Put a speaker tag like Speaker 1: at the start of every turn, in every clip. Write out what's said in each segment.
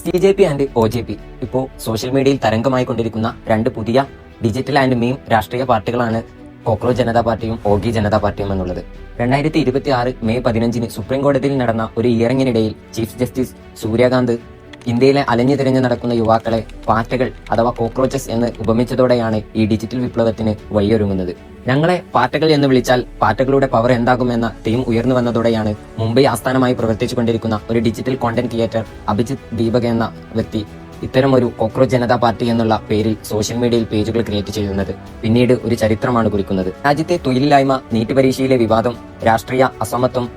Speaker 1: CJP and OJP ഇപ്പോൾ social മീഡിയയിൽ തരംഗമായി കൊണ്ടിരിക്കുന്ന രണ്ട് പുതിയ ഡിജിറ്റൽ ആൻഡ് മീം രാഷ്ട്രീയ പാർട്ടികളാണ് കോക്രോച്ച് ജനതാ പാർട്ടിയും ഓഗി ജനതാ പാർട്ടിയും എന്നുള്ളത്. 2026 മെയ് 15 സുപ്രീം കോടതിയിൽ നടന്ന ഒരു ഹിയറിംഗിനിടയിൽ ചീഫ് ജസ്റ്റിസ് സൂര്യകാന്ത് ഇന്ത്യയിലെ അലഞ്ഞു തിരിഞ്ഞു നടക്കുന്ന യുവാക്കളെ പാറ്റകൾ അഥവാ കോക്രോച്ചസ് എന്ന് ഉപമിച്ചതോടെയാണ് ഈ ഡിജിറ്റൽ വിപ്ലവത്തിന് വഴിയൊരുങ്ങുന്നത്. ഞങ്ങളെ പാറ്റകൾ എന്ന് വിളിച്ചാൽ പാറ്റകളുടെ പവർ എന്താകുമെന്ന തീം ഉയർന്നു വന്നതോടെയാണ് മുംബൈ ആസ്ഥാനമായി പ്രവർത്തിച്ചുകൊണ്ടിരിക്കുന്ന ഒരു digital content creator Abhijith Deepak എന്ന വ്യക്തി ഇത്തരമൊരു കോക്രോച്ച് ജനതാ പാർട്ടി എന്നുള്ള പേരിൽ സോഷ്യൽ മീഡിയയിൽ പേജുകൾ ക്രിയേറ്റ് ചെയ്യുന്നത് പിന്നീട് ഒരു ചരിത്രമാണ് കുറിക്കുന്നത്. രാജ്യത്തെ തൊഴിലില്ലായ്മ, നീറ്റ് പരീക്ഷയിലെ വിവാദം, രാഷ്ട്രീയ അസമത്വം,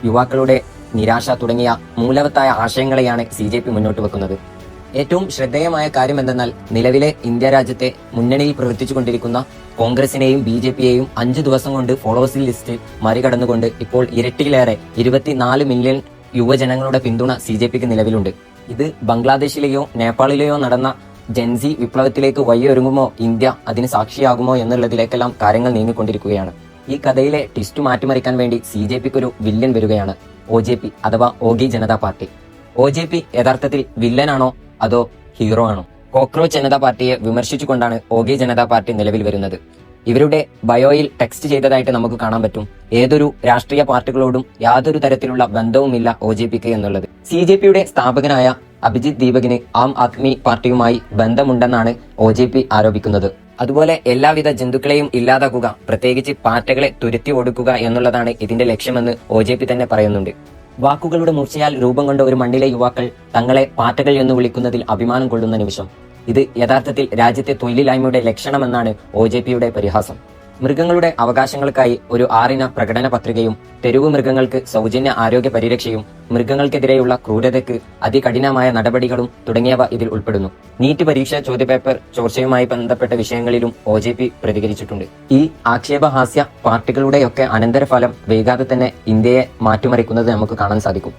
Speaker 1: യുവാക്കളുടെ നിരാശ തുടങ്ങിയ മൂലവത്തായ ആശയങ്ങളെയാണ് CJP മുന്നോട്ട് വെക്കുന്നത്. ഏറ്റവും ശ്രദ്ധേയമായ കാര്യം എന്തെന്നാൽ നിലവിലെ ഇന്ത്യ രാജ്യത്തെ മുന്നണിയിൽ പ്രവർത്തിച്ചുകൊണ്ടിരിക്കുന്ന കോൺഗ്രസിനെയും BJPയെയും 5 ദിവസം കൊണ്ട് ഫോളോവേഴ്സ് ലിസ്റ്റിൽ മറികടന്നുകൊണ്ട് ഇപ്പോൾ ഇരട്ടിയിലേറെ 24 മില്യൺ യുവജനങ്ങളുടെ പിന്തുണ CJPക്ക് നിലവിലുണ്ട്. ഇത് ബംഗ്ലാദേശിലെയോ നേപ്പാളിലെയോ നടന്ന ജെൻസി വിപ്ലവത്തിലേക്ക് വഴിയൊരുങ്ങുമോ, ഇന്ത്യ അതിന് സാക്ഷിയാകുമോ എന്നുള്ളതിലേക്കെല്ലാം കാര്യങ്ങൾ നീങ്ങിക്കൊണ്ടിരിക്കുകയാണ്. ഈ കഥയിലെ ട്വിസ്റ്റ് മാറ്റിമറിക്കാൻ വേണ്ടി CJPക്ക് ഒരു വില്ലൻ വരികയാണ്, OJP അഥവാ ഓഗി ജനതാ പാർട്ടി. OJP യഥാർത്ഥത്തിൽ വില്ലനാണോ അതോ ഹീറോ ആണോ? കോക്രോച്ച് ജനതാ പാർട്ടിയെ വിമർശിച്ചുകൊണ്ടാണ് ഓഗി ജനതാ പാർട്ടി നിലവിൽ വരുന്നത്. ഇവരുടെ ബയോയിൽ ടെക്സ്റ്റ് ചെയ്തതായിട്ട് നമുക്ക് കാണാൻ പറ്റും, ഏതൊരു രാഷ്ട്രീയ പാർട്ടികളോടും യാതൊരു തരത്തിലുള്ള ബന്ധവുമില്ല OJPക്ക് എന്നുള്ളത്. CJPയുടെ സ്ഥാപകനായ അഭിജിത്ത് ദീപകിന് ആം ആദ്മി പാർട്ടിയുമായി ബന്ധമുണ്ടെന്നാണ് OJP ആരോപിക്കുന്നത്. അതുപോലെ എല്ലാവിധ ജന്തുക്കളെയും ഇല്ലാതാക്കുക, പ്രത്യേകിച്ച് പാറ്റകളെ തുരത്തി ഒടുക്കുക എന്നുള്ളതാണ് ഇതിന്റെ ലക്ഷ്യമെന്ന് OJP തന്നെ പറയുന്നുണ്ട്. വാക്കുകളുടെ മൂർച്ചയാൽ രൂപം കൊണ്ട ഒരു മണ്ണിലെ യുവാക്കൾ തങ്ങളെ പാറ്റകൾ എന്ന് വിളിക്കുന്നതിൽ അഭിമാനം കൊള്ളുന്ന നിമിഷം. ഇത് യഥാർത്ഥത്തിൽ രാജ്യത്തെ തൊഴിലില്ലായ്മയുടെ ലക്ഷണമെന്നാണ് OJPയുടെ പരിഹാസം. മൃഗങ്ങളുടെ അവകാശങ്ങൾക്കായി ഒരു 6 ഇന പ്രകടന പത്രികയും, തെരുവ് മൃഗങ്ങൾക്ക് സൗജന്യ ആരോഗ്യ പരിരക്ഷയും, മൃഗങ്ങൾക്കെതിരെയുള്ള ക്രൂരതയ്ക്ക് അതികഠിനമായ നടപടികളും തുടങ്ങിയവ ഇതിൽ ഉൾപ്പെടുന്നു. നീറ്റ് പരീക്ഷ ചോദ്യപേപ്പർ ചോർച്ചയുമായി ബന്ധപ്പെട്ട വിഷയങ്ങളിലും OJP പ്രതികരിച്ചിട്ടുണ്ട്. ഈ ആക്ഷേപഹാസ്യ പാർട്ടികളുടെയൊക്കെ അനന്തരഫലം വൈകാതെ തന്നെ ഇന്ത്യയെ മാറ്റിമറിക്കുന്നത് നമുക്ക് കാണാൻ സാധിക്കും.